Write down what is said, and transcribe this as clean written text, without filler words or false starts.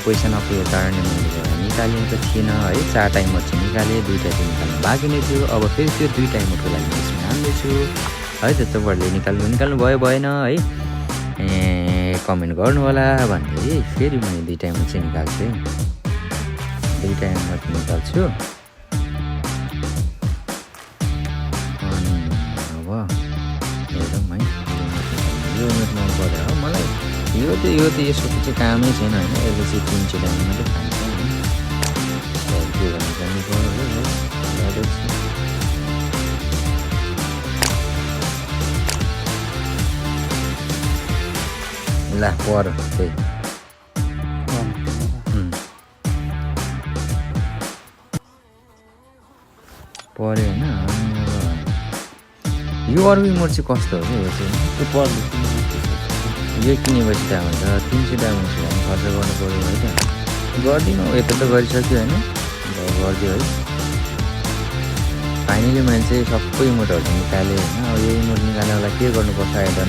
पैसा नपुगेको कारणले मैले निकालेको थिइनँ है। 4 टाइमर चाहिँ निकालेँ, 2 टा चाहिँ निकाल्नु बाँकी नै थियो। अब फेरि त्यो 2 टाइमरको लागि म यसमा हाल्दैछु है। त तपाईँहरूले निकाल्नु भयो भएन है कमेन्ट गर्नु होला भन्दै फेरि मैले 2 टाइमर चाहिँ निकाल्छु है। 2 टाइमर निकाल्छु अनि अब हेरौँ है। यो मिट मन पऱ्यो हो मलाई। यो त यसको चाहिँ कामै छैन होइन। यसले चाहिँ 3 डायमन्ड मात्रै खान्छ होइन। के गर्नु जानु पऱ्यो ला पर त्यही पऱ्यो होइन। यो अरू इमोट चाहिँ कस्तो हो क्या? यो चाहिँ त्यो पर्यो यो किनेपछि त हुन्छ 300 डायमन्ड खर्च गर्नु पऱ्यो है त। गरिदिनु यता त गरिसक्यो होइन। गरिदियो है। फाइनली मैले चाहिँ सबै इमोटहरू निकालेँ होइन। अब यो इमोट निकाल्नलाई के गर्नुपर्छ आइडन